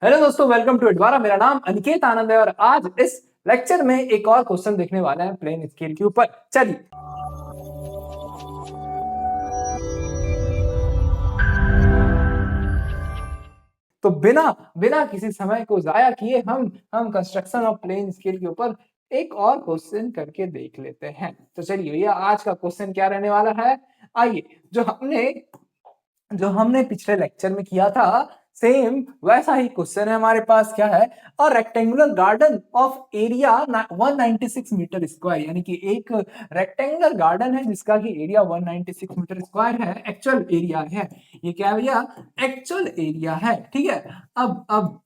Hello दोस्तों, welcome to एडवारा। मेरा नाम अनिकेत आनंद है और आज इस लेक्चर में एक और क्वेश्चन देखने वाले हैं प्लेन स्केल के ऊपर। चलिए, तो बिना बिना किसी समय को जाया किए हम कंस्ट्रक्शन ऑफ प्लेन स्केल के ऊपर एक और क्वेश्चन करके देख लेते हैं। तो चलिए भैया, आज का क्वेश्चन क्या रहने वाला है। आइए, जो हमने पिछले लेक्चर में किया था, सेम वैसा ही क्वेश्चन है हमारे पास। क्या है? और rectangular garden of area 196 metre square, यानी कि एक रेक्टेंगुलर गार्डन है जिसका कि एरिया 196 मीटर स्क्वायर है। एक्चुअल एरिया है ये। क्या है भैया? एक्चुअल एरिया है। ठीक है। अब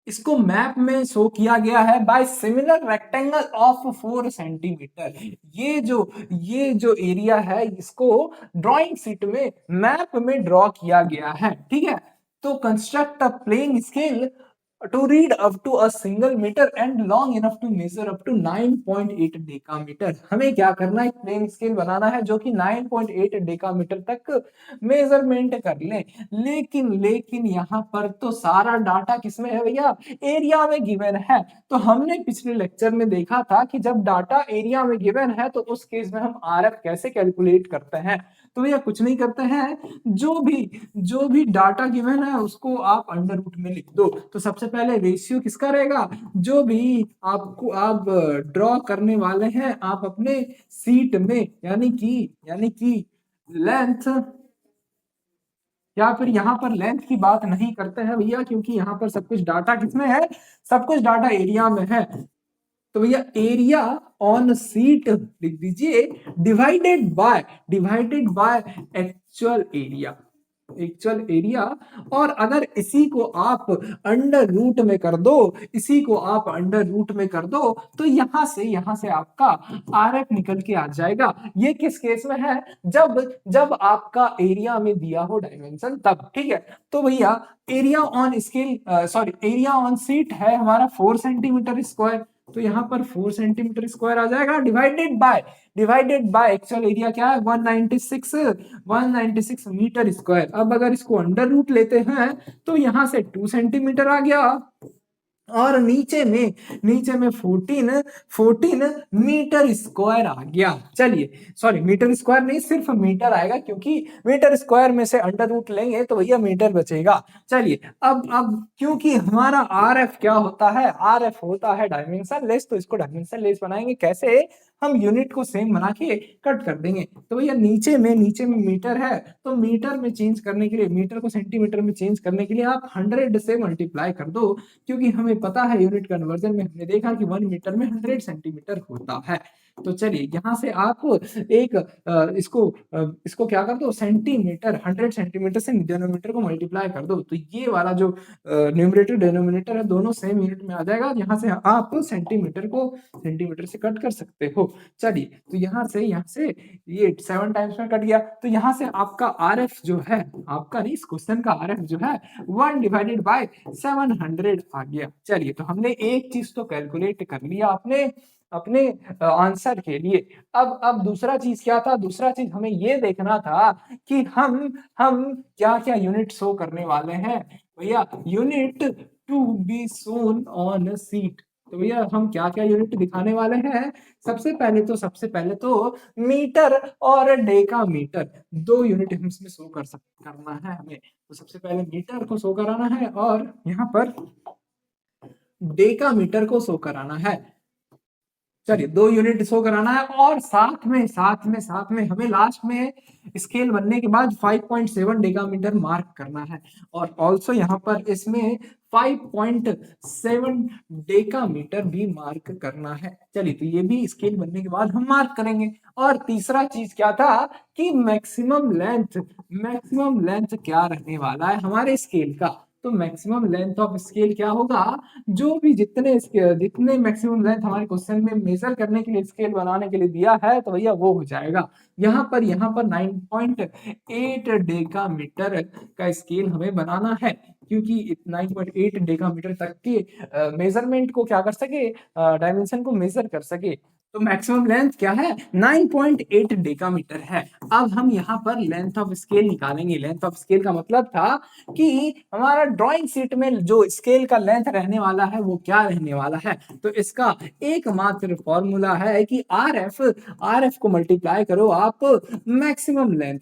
इसको मैप में शो किया गया है by similar rectangle of 4 centimetre. ये जो एरिया है, इसको ड्राइंग शीट में मैप में ड्रॉ किया गया है। ठीक है। तो construct a plain scale to read up to a single meter and long enough to measure up to 9.8 decametre. हमें क्या करना है? एक प्लेन स्केल बनाना है जो कि 9.8 डेकामीटर तक मेजरमेंट कर ले। लेकिन यहाँ पर तो सारा डाटा किसमें है भैया? एरिया में गिवन है। तो हमने पिछले लेक्चर में देखा था कि जब डाटा एरिया में गिवन है तो उस केस में हम आरएफ कैसे कैलकुलेट करते हैं। तो भैया कुछ नहीं करते हैं, जो भी डाटा गिवन है उसको आप अंडर रूट में लिख दो। तो सबसे पहले रेशियो किसका रहेगा? जो भी आपको आप ड्रॉ करने वाले हैं आप अपने सीट में, यानी कि लेंथ, या फिर यहाँ पर लेंथ की बात नहीं करते हैं भैया, क्योंकि यहाँ पर सब कुछ डाटा किसमें है? सब कुछ डाटा एरिया में है। तो भैया एरिया ऑन सीट लिख दीजिए, डिवाइडेड बाय एक्चुअल एरिया। और अगर इसी को आप अंडर रूट में कर दो, तो यहां से आपका आरएफ निकल के आ जाएगा। ये किस केस में है? जब जब आपका एरिया में दिया हो डायमेंशन, तब। ठीक है। तो भैया एरिया ऑन सीट है हमारा 4 सेंटीमीटर स्क्वायर। तो यहाँ पर 4 सेंटीमीटर स्क्वायर आ जाएगा, डिवाइडेड बाय एक्चुअल एरिया क्या है? 196 मीटर स्क्वायर। अब अगर इसको अंडर रूट लेते हैं तो यहाँ से 2 सेंटीमीटर आ गया, और नीचे में 14 मीटर स्क्वायर आ गया। चलिए, सॉरी, मीटर स्क्वायर नहीं, सिर्फ मीटर आएगा, क्योंकि मीटर स्क्वायर में से अंडर रूट लेंगे तो भैया मीटर बचेगा। चलिए, अब क्योंकि हमारा आरएफ क्या होता है? आरएफ होता है डायमेंशन लेस। तो इसको डायमेंशन लेस बनाएंगे कैसे? हम यूनिट को सेम बना के कट कर देंगे। तो भैया नीचे में मीटर है, तो मीटर में चेंज करने के लिए, मीटर को सेंटीमीटर में चेंज करने के लिए आप 100 से मल्टीप्लाई कर दो, क्योंकि हमें पता है यूनिट कन्वर्जन में हमने देखा कि 1 मीटर में 100 सेंटीमीटर होता है। तो चलिए, यहाँ से आप इसको क्या कर दो? सेंटीमीटर, 100 सेंटीमीटर से डिनोमिनेटर को मल्टीप्लाई कर दो, तो ये वाला जो न्यूमरेटर डिनोमिनेटर है दोनों सेम यूनिट में आ जाएगा। यहाँ से आप सेंटीमीटर को सेंटीमीटर से कट कर सकते हो। चलिए, तो यहाँ से ये 7 टाइम्स में कट गया। तो यहाँ से आपका आरएफ जो है, आपका नहीं, इस क्वेश्चन का आरएफ जो है 1/700 आ गया। चलिए, तो हमने एक चीज तो कैलकुलेट कर लिया अपने अपने आंसर के लिए। अब दूसरा चीज क्या था? दूसरा चीज हमें ये देखना था कि हम क्या क्या यूनिट शो करने वाले हैं भैया। Unit to be shown on sheet. तो भैया हम क्या क्या यूनिट दिखाने वाले हैं? सबसे पहले तो मीटर और डेकामीटर, दो यूनिट हम इसमें शो करना है हमें। तो सबसे पहले मीटर को शो कराना है और यहाँ पर डेकामीटर को शो कराना है। चलिए, दो यूनिट शो कराना है, और साथ में हमें लास्ट में स्केल बनने के बाद 5.7 डेकामीटर मार्क करना है, और ऑल्सो यहाँ पर इसमें 5.7 डेकामीटर भी मार्क करना है। चलिए, तो ये भी स्केल बनने के बाद हम मार्क करेंगे। और तीसरा चीज क्या था कि मैक्सिमम लेंथ क्या रहने वाला है हमारे स्केल का? तो मैक्सिमम लेंथ ऑफ स्केल क्या होगा? जो भी जितने मैक्सिमम लेंथ हमारे क्वेश्चन में मेजर करने के लिए, स्केल बनाने के लिए दिया है, तो भैया वो हो जाएगा। यहाँ पर 9.8 डेकामीटर का स्केल हमें बनाना है, क्योंकि 9.8 डेकामीटर तक के मेजरमेंट को क्या कर सके, डायमेंशन को मेजर कर सके। तो मैक्सिमम लेंथ क्या है 9.8 डेकामीटर है। अब हम यहाँ पर लेंथ ऑफ स्केल निकालेंगे। लेंथ ऑफ स्केल का मतलब था कि हमारा ड्राइंग शीट में जो स्केल का लेंथ रहने वाला है वो क्या रहने वाला है। तो इसका एकमात्र फॉर्मूला है कि आर एफ को मल्टीप्लाई करो आप मैक्सिमम लेंथ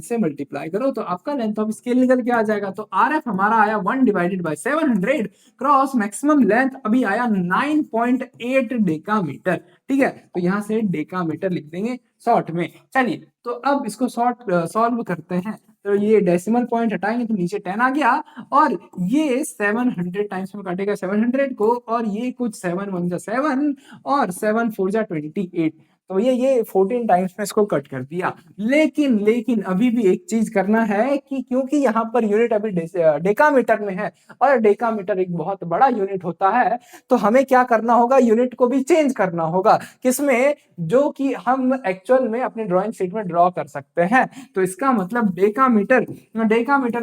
से मल्टीप्लाई करो तो आपका लेंथ ऑफ स्केल निकल के आ जाएगा। तो आर एफ हमारा आया 1/700 क्रॉस मैक्सिमम लेंथ अभी आया 9.8 डेकामीटर। ठीक है, तो यहां से डेकामीटर लिख देंगे शॉर्ट में। चलिए, तो अब इसको सॉल्व करते हैं। तो ये डेसिमल पॉइंट हटाएंगे तो नीचे 10 आ गया, और ये 700 टाइम्स में काटेगा 700 को, और ये कुछ 7 1 जा 7 और 7 4 जा 28। तो ये 14 टाइम्स में इसको कट कर दिया। लेकिन अभी भी एक चीज करना है कि क्योंकि यहाँ पर यूनिट अभी डेकामीटर में है, और डेकामीटर एक बहुत बड़ा यूनिट होता है, तो हमें क्या करना होगा, यूनिट को भी चेंज करना होगा। किसमें? जो कि हम एक्चुअल में अपने ड्राइंग शीट में ड्रॉ कर सकते हैं। तो इसका मतलब डेकामीटर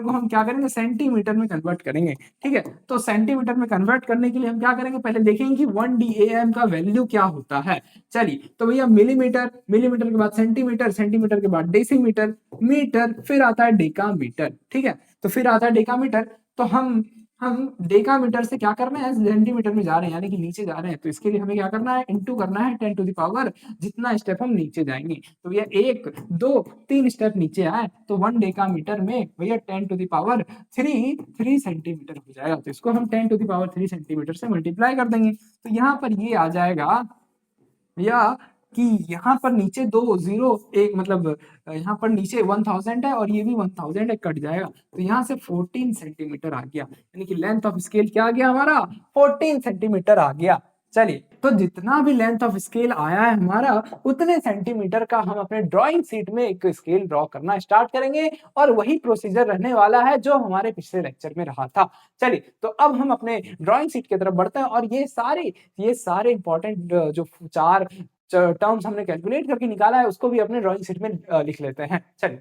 को हम क्या करेंगे, सेंटीमीटर में कन्वर्ट करेंगे। ठीक है, तो सेंटीमीटर में कन्वर्ट करने के लिए हम क्या करेंगे, पहले देखेंगे कि 1 DAM का वैल्यू क्या होता है। चलिए, तो भैया मिलीमीटर के बाद सेंटीमीटर के बाद डेसीमीटर, मीटर, फिर आता है डेकामीटर। ठीक है, तो फिर आता है डेकामीटर। तो हम डेकामीटर से क्या करना है, सेंटीमीटर में जा रहे हैं, यानी कि नीचे जा रहे हैं। तो इसके लिए हमें क्या करना है, इनटू करना है 10 टू द पावर जितना स्टेप हम नीचे जाएंगे। तो भैया 1 2 3 स्टेप नीचे आए तो 1 डेकामीटर में भैया 10 टू द पावर 3 सेंटीमीटर हो जाएगा। तो इसको हम 10 टू द पावर 3 सेंटीमीटर से मल्टीप्लाई कर देंगे। तो यहाँ पर ये आ जाएगा या कि यहाँ पर नीचे 2 जीरो, एक मतलब यहाँ पर नीचे 1000 है और ये भी 1000 है, कट जाएगा। तो यहाँ से 14 सेंटीमीटर आ गया, यानी कि लेंथ ऑफ स्केल क्या आ गया हमारा, 14 सेंटीमीटर आ गया। चलिए, तो जितना भी लेंथ ऑफ स्केल आया है हमारा, उतने सेंटीमीटर का हम अपने ड्राइंग शीट में एक स्केल ड्रॉ करना स्टार्ट करेंगे, और वही प्रोसीजर रहने वाला है जो हमारे पिछले लेक्चर में रहा था। चलिए, तो अब हम अपने ड्राइंग शीट की तरफ बढ़ते हैं, और ये सारे इंपॉर्टेंट जो चार टर्म्स हमने कैलकुलेट करके निकाला है उसको भी अपने ड्राइंग शीट में लिख लेते हैं। चलिए,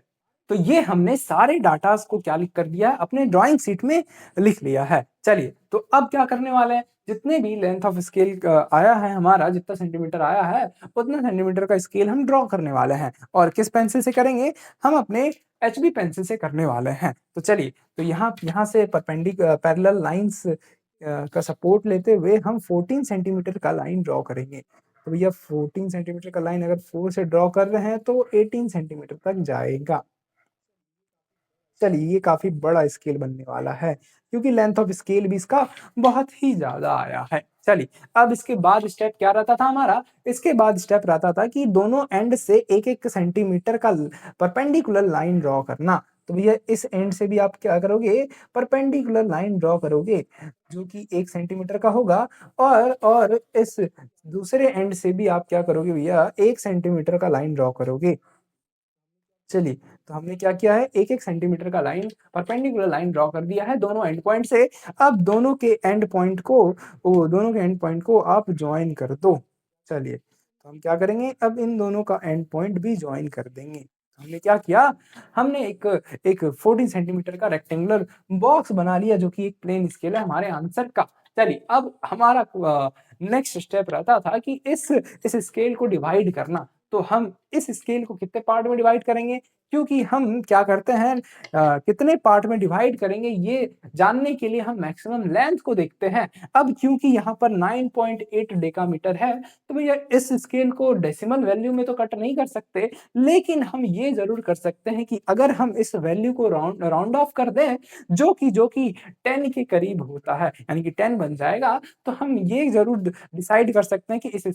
तो ये हमने सारे डाटा को क्या लिख कर दिया है, अपने ड्राइंग शीट में लिख लिया है। चलिए, तो अब क्या करने वाले हैं, जितने भी लेंथ ऑफ स्केल आया है हमारा, जितना सेंटीमीटर आया है उतना सेंटीमीटर का स्केल हम ड्रॉ करने वाले हैं। और किस पेंसिल से करेंगे, हम अपने HB पेंसिल से करने वाले हैं। तो चलिए, तो यहाँ से पैरेलल लाइंस का सपोर्ट लेते हुए हम 14 सेंटीमीटर का लाइन ड्रॉ करेंगे। तो भैया 14 सेंटीमीटर का लाइन अगर 4 से ड्रॉ कर रहे हैं तो 18 सेंटीमीटर तक जाएगा। चलिए, ये काफी बड़ा स्केल बनने वाला है, क्योंकि लेंथ ऑफ स्केल भी इसका बहुत ही ज्यादा आया है। चलिए, अब इसके बाद स्टेप क्या रहता था हमारा, इसके बाद स्टेप रहता था कि दोनों एंड से 1 1 सेंटीमीटर का परपेंडिकुलर लाइन ड्रॉ करना। तो भैया इस एंड से भी आप क्या करोगे, परपेंडिकुलर लाइन ड्रॉ करोगे जो कि 1 सेंटीमीटर का होगा, और इस दूसरे एंड से भी आप क्या करोगे भैया, 1 सेंटीमीटर का लाइन ड्रॉ करोगे। चलिए, तो हमने क्या किया है, 1 1 सेंटीमीटर का लाइन, परपेंडिकुलर लाइन ड्रॉ कर दिया है दोनों एंड पॉइंट से। अब दोनों के एंड पॉइंट को आप ज्वाइन कर दो। चलिए, तो हम क्या करेंगे, अब इन दोनों का एंड पॉइंट भी ज्वाइन कर देंगे। हमने क्या किया, हमने एक एक 14 सेंटीमीटर का रेक्टेंगुलर बॉक्स बना लिया जो कि एक प्लेन स्केल है हमारे आंसर का। चलिए, अब हमारा नेक्स्ट स्टेप रहता था कि इस स्केल को डिवाइड करना। तो हम इस स्केल को कितने पार्ट में डिवाइड करेंगे, क्योंकि हम क्या करते हैं, कितने पार्ट में डिवाइड करेंगे ये जानने के लिए हम मैक्सिमम लेंथ को देखते हैं। अब क्योंकि यहाँ पर 9.8 डेकामीटर है, तो भैया इस स्केल को डेसिमल वैल्यू में तो कट नहीं कर सकते, लेकिन हम ये जरूर कर सकते हैं कि अगर हम इस वैल्यू को राउंड ऑफ कर दें, जो कि 10 के करीब होता है, यानी कि 10 बन जाएगा, तो हम ये जरूर डिसाइड कर सकते हैं कि इस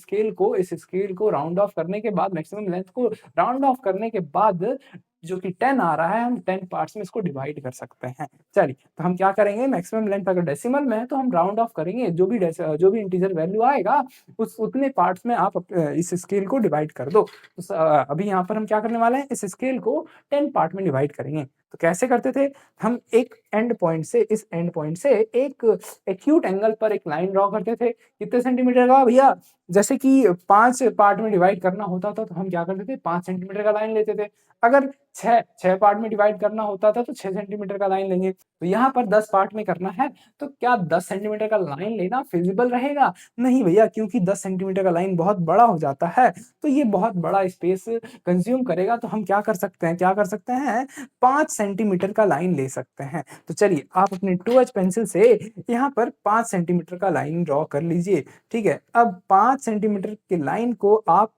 स्केल को राउंड ऑफ करने के बाद, मैक्सिमम लेंथ को राउंड ऑफ करने के बाद जो कि 10 आ रहा है, हम 10 पार्ट्स में इसको डिवाइड कर सकते हैं। चलिए, तो हम क्या करेंगे, मैक्सिमम लेंथ अगर डेसिमल में है तो हम राउंड ऑफ करेंगे, जो भी इंटीजर वैल्यू आएगा उस उतने पार्ट्स में आप इस स्केल को डिवाइड कर दो। तो अभी यहाँ पर हम क्या करने वाले हैं, इस स्केल को 10 पार्ट में डिवाइड करेंगे। तो कैसे करते थे? हम एक एंड पॉइंट से इस एंड पॉइंट से एक एक्यूट एंगल पर एक लाइन ड्रॉ करते थे। कितने सेंटीमीटर का भैया? जैसे कि 5 पार्ट में डिवाइड करना होता था तो हम क्या करते थे 5 सेंटीमीटर का लाइन लेते थे। अगर 6 पार्ट में डिवाइड करना होता था तो 6 सेंटीमीटर का लाइन लेंगे। तो यहाँ पर 10 पार्ट में करना है तो क्या 10 सेंटीमीटर का लाइन लेना फिजिबल रहेगा? नहीं भैया, क्योंकि 10 सेंटीमीटर का लाइन बहुत बड़ा हो जाता है, तो ये बहुत बड़ा स्पेस कंज्यूम करेगा। तो हम क्या कर सकते हैं? 5 सेंटीमीटर का लाइन ले सकते हैं। तो चलिए आप अपने 2H पेंसिल से यहाँ पर 5 सेंटीमीटर का लाइन ड्रॉ कर लीजिए। ठीक है, अब 5 सेंटीमीटर की लाइन को आप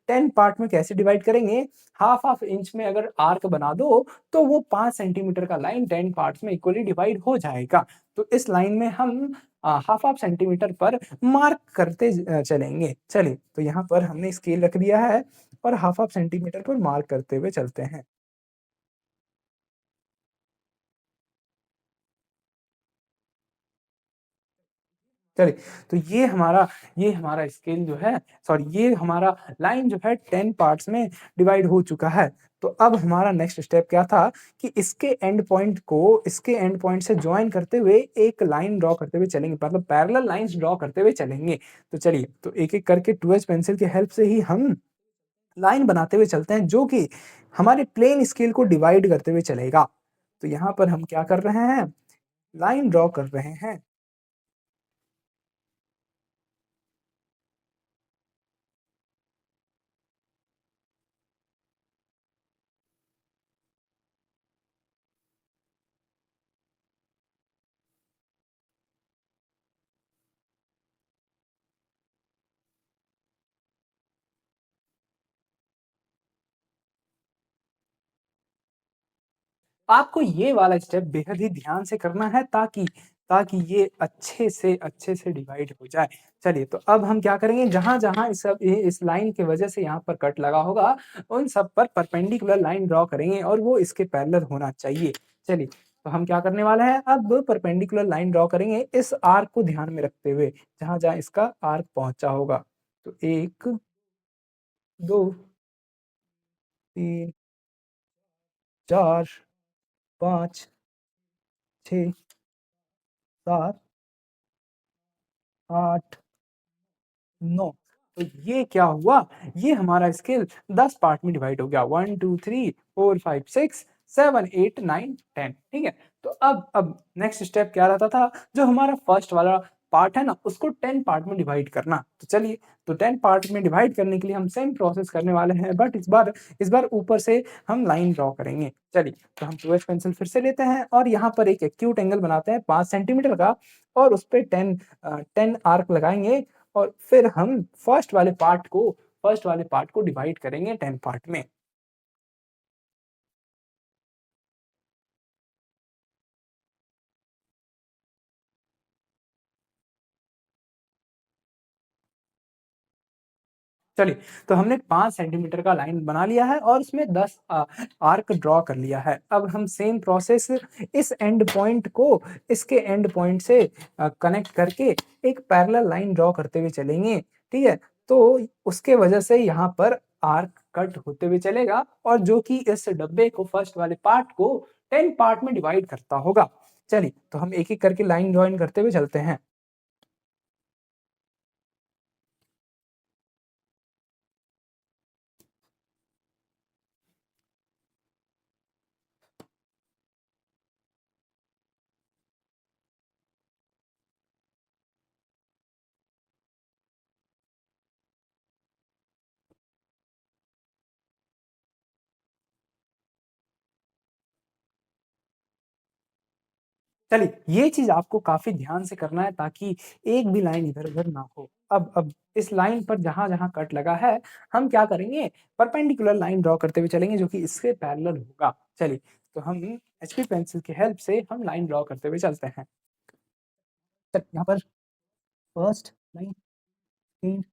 10 पार्ट में कैसे डिवाइड करेंगे? हाफ हाफ इंच में अगर आर्क बना दो तो वो 5 सेंटीमीटर का लाइन 10 पार्ट्स में इक्वली डिवाइड हो जाएगा। तो इस लाइन में हम हाफ हाफ सेंटीमीटर पर मार्क करते चलेंगे। चलिए, तो यहाँ पर हमने स्केल रख दिया है और हाफ हाफ सेंटीमीटर पर मार्क करते हुए चलते हैं। चलिए, तो ये हमारा स्केल जो है, सॉरी, ये हमारा लाइन जो है 10 पार्ट्स में डिवाइड हो चुका है। तो अब हमारा नेक्स्ट स्टेप क्या था कि इसके एंड पॉइंट से जॉइन करते हुए एक लाइन ड्रॉ करते हुए चलेंगे, मतलब पैरेलल लाइंस ड्रॉ करते हुए चलेंगे। तो चलिए, तो एक-एक करके 2H पेंसिल की हेल्प से ही हम लाइन बनाते हुए चलते हैं जो कि हमारे प्लेन स्केल को डिवाइड करते हुए चलेगा। तो यहाँ पर हम क्या कर रहे हैं? लाइन ड्रॉ कर रहे हैं। आपको ये वाला स्टेप बेहद ही ध्यान से करना है ताकि ताकि ये अच्छे से डिवाइड हो जाए। चलिए, तो अब हम क्या करेंगे, जहाँ-जहाँ इस लाइन की वजह से यहाँ पर कट लगा होगा, उन सब पर परपेंडिकुलर लाइन ड्रॉ करेंगे और वो इसके पैरेलल होना चाहिए। चलिए, तो हम क्या करने वाले हैं, अब परपेंडिकुलर लाइन ड्रॉ करेंगे इस आर्क को ध्यान में रखते हुए, जहाँ-जहाँ इसका आर्क पहुँचा होगा। तो 1, 2, 3, 4, 5, 6, 7, 8, 9। तो ये क्या हुआ? ये हमारा स्केल 10 पार्ट में डिवाइड हो गया। 1, 2, 3, 4, 5, 6, 7, 8, 9, 10, ठीक है? तो अब नेक्स्ट स्टेप क्या रहता था? जो हमारा फर्स्ट वाला पार्ट है ना, उसको 10 पार्ट में डिवाइड करना। तो चलिए, तो 10 पार्ट में डिवाइड करने के लिए हम सेम प्रोसेस करने वाले हैं, बट इस बार ऊपर से हम लाइन ड्रॉ करेंगे। चलिए, तो हम 2H पेंसिल फिर से लेते हैं और यहाँ पर एक एक्यूट एंगल बनाते हैं 5 सेंटीमीटर का और उसपे 10 आर्क लगाएँगे और फिर हम फर्स्ट वाले पार्ट को डिवाइड करेंगे 10 पार्ट में। चलिए, तो हमने 5 सेंटीमीटर का लाइन बना लिया है और उसमें 10 आर्क ड्रॉ कर लिया है। अब हम सेम प्रोसेस इस एंड पॉइंट को इसके एंड पॉइंट से कनेक्ट करके एक पैरेलल लाइन ड्रॉ करते हुए चलेंगे, ठीक है? तो उसके वजह से यहाँ पर आर्क कट होते हुए चलेगा और जो कि इस डब्बे को फर्स्ट वाले पार्ट को 10 पार्ट में डिवाइड करता होगा। चलिए, तो हम एक-एक करके लाइन जॉइन करते हुए चलते हैं। चलिए, ये चीज़ आपको काफ़ी ध्यान से करना है ताकि एक भी लाइन इधर-उधर ना हो। अब इस लाइन पर जहाँ-जहाँ कट लगा है, हम क्या करेंगे, परपेंडिकुलर लाइन ड्रॉ करते हुए चलेंगे जो कि इसके पैरेलल होगा। चलिए, तो हम एचबी पेंसिल की हेल्प से हम लाइन ड्रॉ करते हुए चलते हैं। यहाँ पर फर्स्ट लाइन, सेकंड,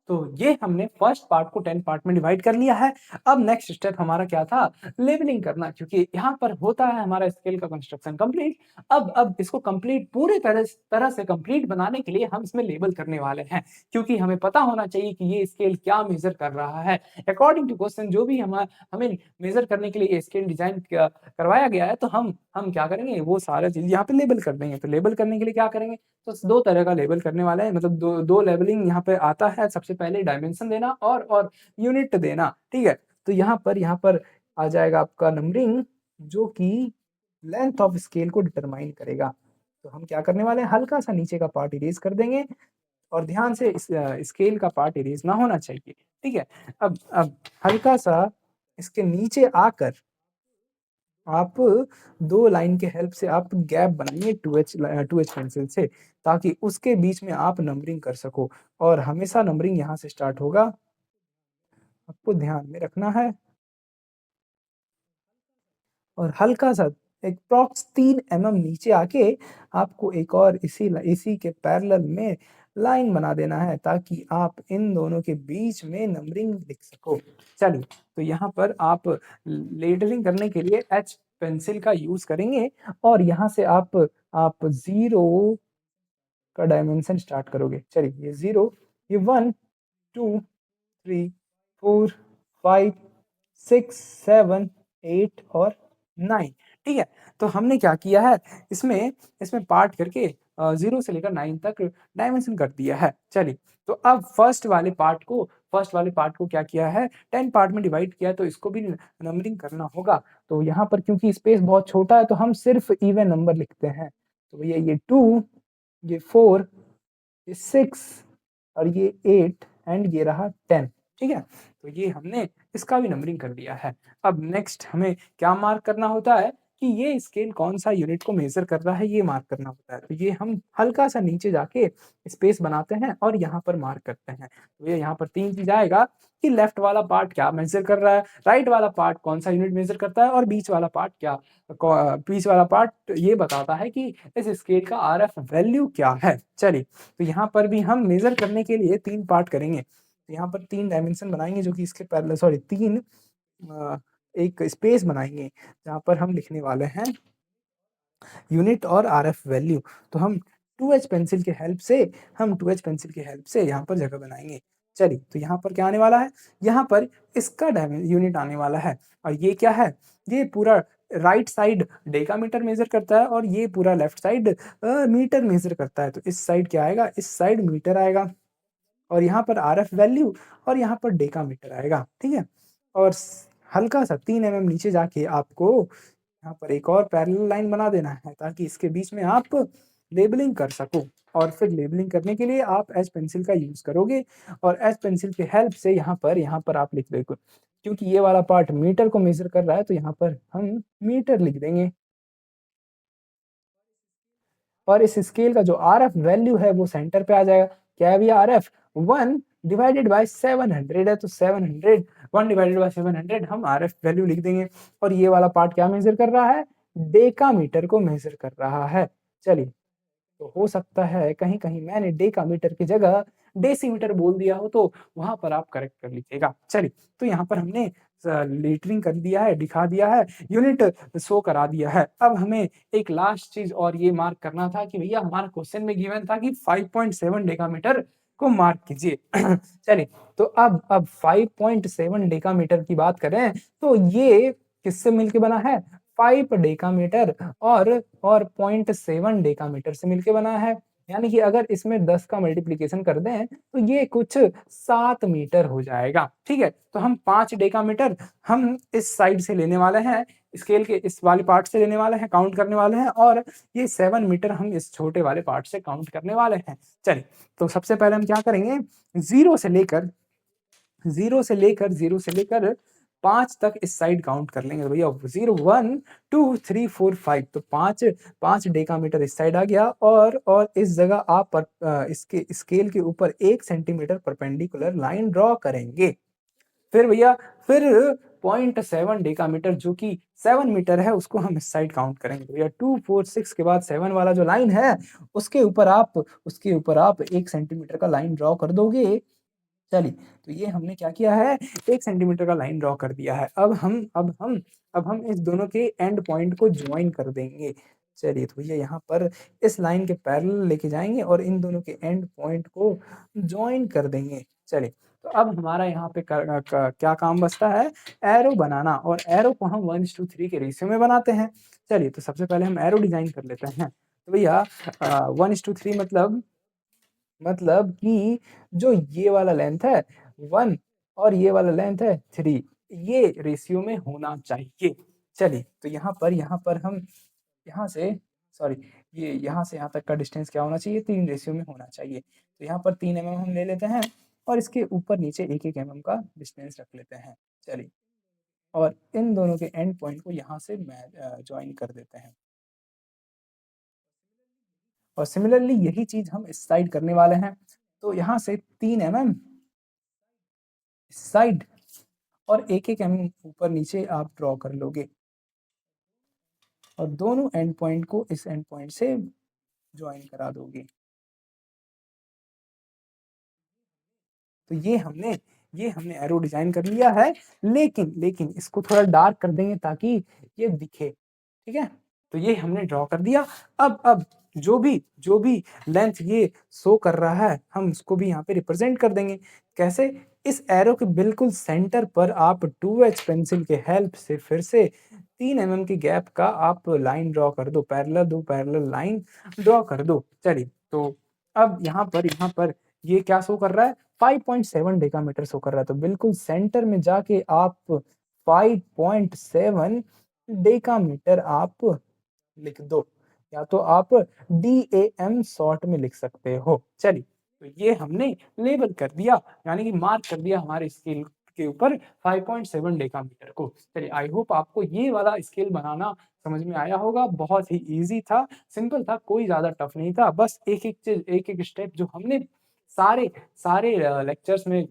तो ये हमने फर्स्ट पार्ट को 10 पार्ट में डिवाइड कर लिया है। अब नेक्स्ट स्टेप हमारा क्या था? लेवलिंग करना, क्योंकि यहाँ पर होता है हमारा स्केल का कंस्ट्रक्शन कंप्लीट। अब इसको कंप्लीट पूरे तरह से कंप्लीट बनाने के लिए हम इसमें लेबल करने वाले हैं, क्योंकि हमें पता होना चाहिए कि ये स्केल क्या मेज़र कर रहा है। अकॉर्डिंग टू क्वेश्चन जो भी हमें मेज़र करने के लिए ये स्केल डिज़ाइन करवाया गया है, तो हम क्या करेंगे, वो सारा चीज़ यहाँ पे लेबल कर देंगे। तो लेबल करने के लिए क्या करेंगे, तो 2 तरह का लेबल करने वाला है, मतलब 2 लेबलिंग यहाँ पे आता है। सबसे पहले डायमेंशन देना और यूनिट देना, ठीक है? तो यहाँ पर आ जाएगा आपका नंबरिंग, जो कि लेंथ ऑफ स्केल को डिटरमाइन करेगा। तो हम क्या करने वाले हैं, हल्का-सा नीचे का पार्ट इरेज़ कर देंगे और ध्यान से इस स्केल का पार्ट इरेज़ ना होना चाहिए, ठीक है? अब हल्का-सा इसके नीचे आकर आप 2 लाइन के हेल्प से आप गैप बनाइए 2H पेंसिल से, ताकि उसके बीच में आप नंबरिंग कर सको और हमेशा नंबरिंग यहाँ से स्टार्ट होगा, आपको ध्यान में रखना है। और हल्का-सा एप्रॉक्स 3 नीचे आके आपको एक और इसी के पैरेलल में लाइन बना देना है, ताकि आप इन दोनों के बीच में नंबरिंग लिख सको। चलिए, तो यहाँ पर आप लेटरिंग करने के लिए एच पेंसिल का यूज़ करेंगे और यहाँ से आप 0 का डायमेंशन स्टार्ट करोगे। चलिए, ये 0, ये 1, 2, 3, 4, 5, 6, 7, 8 और 9, ठीक है? तो हमने क्या किया है, इसमें इसमें पार्ट करके 0 से लेकर 9 तक डायमेंशन कर दिया है। चलिए, तो अब फर्स्ट वाले पार्ट को क्या किया है, 10 पार्ट में डिवाइड किया है, तो इसको भी नंबरिंग करना होगा। तो यहाँ पर क्योंकि स्पेस बहुत छोटा है, तो हम सिर्फ़ इवन नंबर लिखते हैं। तो भैया ये 2, ये 4, ये 6 और ये 8 एंड ये रहा 10, ठीक है? तो ये हमने इसका भी नंबरिंग कर दिया है। अब नेक्स्ट हमें क्या मार्क करना होता है कि ये स्केल कौन-सा यूनिट को मेज़र कर रहा है, ये मार्क करना होता है। तो ये हम हल्का-सा नीचे जाके स्पेस बनाते हैं और यहाँ पर मार्क करते हैं। तो ये यहाँ पर 3 चीज़ आएगा कि लेफ्ट वाला पार्ट क्या मेज़र कर रहा है, राइट वाला पार्ट कौन-सा यूनिट मेज़र करता है और बीच वाला पार्ट ये बताता है कि इस स्केल का आरएफ वैल्यू क्या है। चलिए, तो यहाँ पर भी हम मेज़र करने के लिए 3 पार्ट करेंगे। तो यहाँ पर 3 डायमेंशन बनाएँगे, जो कि इसके पैरेलल, सॉरी 3 एक स्पेस बनाएँगे, जहाँ पर हम लिखने वाले हैं यूनिट और आरएफ वैल्यू। तो हम 2H पेंसिल की हेल्प से यहाँ पर जगह बनाएँगे। चलिए, तो यहाँ पर क्या आने वाला है? यहाँ पर इसका यूनिट आने वाला है और ये क्या है? ये पूरा राइट साइड डेकामीटर मेज़र करता है और ये पूरा लेफ्ट साइड मीटर मेज़र करता है। तो इस साइड क्या आएगा? इस साइड मीटर आएगा और यहाँ पर आरएफ वैल्यू और यहाँ पर डेकामीटर आएगा, ठीक है? और हल्का-सा 3 नीचे जाके आपको यहाँ पर एक और पैरेलल लाइन बना देना है, ताकि इसके बीच में आप लेबलिंग कर सको और फिर लेबलिंग करने के लिए आप एच पेंसिल का यूज़ करोगे और एच पेंसिल की हेल्प से यहाँ पर आप लिख दोगे। क्योंकि ये वाला पार्ट मीटर को मेज़र कर रहा है, तो यहाँ पर हम मीटर लिख देंगे। और इस स्केल का जो आरएफ वैल्यू है वो सेंटर पे आ जाएगा। क्या है भैया आरएफ? 1 डिवाइडेड बाय 700 है, तो 700 1 डिवाइडेड बाय 700 हम आरएफ वैल्यू लिख देंगे और ये वाला पार्ट क्या मेज़र कर रहा है? डेकामीटर को मेज़र कर रहा है। चलिए, तो हो सकता है कहीं-कहीं मैंने डेकामीटर की जगह डेसीमीटर बोल दिया हो, तो वहाँ पर आप करेक्ट कर लीजिएगा। चलिए, तो यहाँ पर हमने लेटरिंग कर दिया है, दिखा दिया है, यूनिट शो करा दिया है। अब हमें एक लास्ट चीज़ और ये मार्क करना था कि भैया हमारा क्वेश्चन में गिवन था कि 5.7 डेकामीटर को मार्क कीजिए। चलिए, तो अब 5.7 डेकामीटर की बात करें, तो ये किससे मिलके बना है? 5 डेकामीटर और 0.7 डेकामीटर से मिलके बना है। यानी कि अगर इसमें 10 का मल्टिप्लिकेशन कर दें, तो ये कुछ 7 मीटर हो जाएगा, ठीक है? तो हम 5 डेकामीटर हम इस साइड से लेने वाले हैं, स्केल के इस वाले पार्ट से लेने वाले हैं, काउंट करने वाले हैं और ये 7 मीटर हम इस छोटे वाले पार्ट से काउंट करने वाले हैं। चलिए, तो सबसे पहले हम क्या करेंगे, 0 से लेकर 0 से लेकर 5 तक इस साइड काउंट कर लेंगे। तो भैया 0 1 2 3 4 5, तो 5 डेकामीटर इस साइड आ गया और इस जगह आप इसके स्केल के ऊपर 1 सेंटीमीटर परपेंडिकुलर लाइन ड्रॉ करेंगे। फिर भैया फिर 0.7 डेकामीटर, जो कि 7 मीटर है, उसको हम इस साइड काउंट करेंगे। तो भैया 2 4 6 के बाद 7 वाला जो लाइन है, उसके ऊपर आप 1 सेंटीमीटर का लाइन ड्रॉ कर दोगे चलिए, तो ये हमने क्या किया है, 1 सेंटीमीटर का लाइन ड्रॉ कर दिया है। अब हम इस दोनों के एंड पॉइंट को जॉइन कर देंगे। चलिए, तो भैया यहाँ पर इस लाइन के पैरेलल लेके जाएँगे और इन दोनों के एंड पॉइंट को जॉइन कर देंगे। चलिए, तो अब हमारा यहाँ पे क्या काम बचता है, एरो बनाना और एरो को हम 1:3 के रेशियो में बनाते हैं। चलिए, तो सबसे पहले हम एरो डिज़ाइन कर लेते हैं। तो भैया 1:3 मतलब कि जो ये वाला लेंथ है 1 और ये वाला लेंथ है 3, ये रेशियो में होना चाहिए। चलिए, तो यहाँ पर हम यहाँ से सॉरी ये यहाँ से यहाँ तक का डिस्टेंस क्या होना चाहिए, 3 रेशियो में होना चाहिए। तो यहाँ पर 3 एमएम हम ले लेते हैं और इसके ऊपर-नीचे 1-1 एमएम का डिस्टेंस रख लेते हैं। चलिए, और इन दोनों के एंड पॉइंट को यहाँ से जॉइन कर देते हैं। और सिमिलरली यही चीज़ हम इस साइड करने वाले हैं। तो यहाँ से 3 एमएम इस साइड और 1-1 एमएम ऊपर-नीचे आप ड्रॉ कर लोगे और दोनों एंड पॉइंट को इस एंड पॉइंट से जॉइन करा दोगे। तो ये हमने एरो डिज़ाइन कर लिया है, लेकिन इसको थोड़ा डार्क कर देंगे ताकि ये दिखे, ठीक है? तो ये हमने ड्रॉ कर दिया। अब जो भी लेंथ ये शो कर रहा है, हम उसको भी यहाँ पे रिप्रेज़ेंट कर देंगे। कैसे? इस एरो के बिल्कुल सेंटर पर आप 2H पेंसिल के हेल्प से फिर से 3 एमएम के गैप का आप लाइन ड्रॉ कर दो, पैरेलल लाइन ड्रॉ कर दो। चलिए, तो अब यहाँ पर ये क्या शो कर रहा है? 5.7 डेकामीटर शो कर रहा है, तो बिल्कुल सेंटर में जाके आप 5.7 डेकामीटर आप लिख दो, या तो आप DAM शॉर्ट में लिख सकते हो। चलिए, तो ये हमने लेबल कर दिया, यानी कि मार्क कर दिया हमारे स्केल के ऊपर 5.7 डेकामीटर को। चलिए, आई होप आपको ये वाला स्केल बनाना समझ में आया होगा, बहुत ही ईज़ी था, सिंपल था, कोई ज़्यादा टफ नहीं था। बस एक-एक चीज़, एक-एक स्टेप जो हमने सारे सारे लेक्चर्स में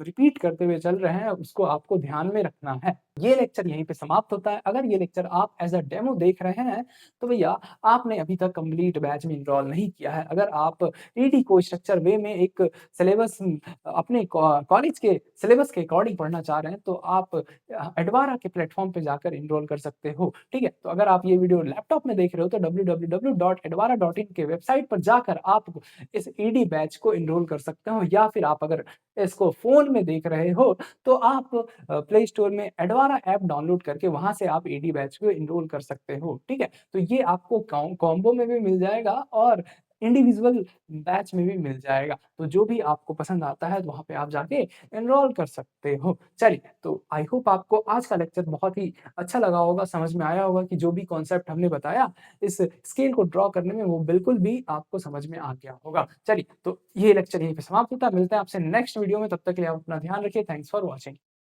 रिपीट करते हुए चल रहे हैं, उसको आपको ध्यान में रखना है। ये लेक्चर यहीं पे समाप्त होता है। अगर ये लेक्चर आप एज़ अ डेमो देख रहे हैं, तो भैया आपने अभी तक कंप्लीट बैच में एनरोल नहीं किया है। अगर आप ईडी को स्ट्रक्चर वे में एक सिलेबस अपने कॉलेज के सिलेबस के अकॉर्डिंग पढ़ना चाह रहे हैं, तो आप एडवारा के प्लेटफ़ॉर्म पे जाकर एनरोल कर सकते हो, ठीक है? तो अगर आप ये वीडियो लैपटॉप में देख रहे हो, तो www.edvara.in के वेबसाइट पर जाकर आप इस ईडी बैच को एनरोल कर सकते हो, या फिर आप अगर इसको फ़ोन में देख रहे हो, तो आप प्ले स्टोर में एडवारा ऐप डाउनलोड करके वहाँ से आप ईडी बैच को एनरोल कर सकते हो, ठीक है? तो ये आपको कॉम्बो में भी मिल जाएगा और इंडिविजुअल बैच में भी मिल जाएगा। तो जो भी आपको पसंद आता है, तो वहाँ पे आप जाके एनरोल कर सकते हो। चलिए, तो आई होप आपको आज का लेक्चर बहुत ही अच्छा लगा होगा, समझ में आया होगा कि जो भी कॉन्सेप्ट हमने बताया, इस स्केल को ड्रॉ करने में, वो बिल्कुल भी आपको समझ में आ गया होगा। चलिए, तो ये लेक्चर यहीं पे समाप्त होता है। मिलते हैं आपसे नेक्स्ट वीडियो में, तब तक के लिए आप अपना ध्यान रखिए। Thanks for watching.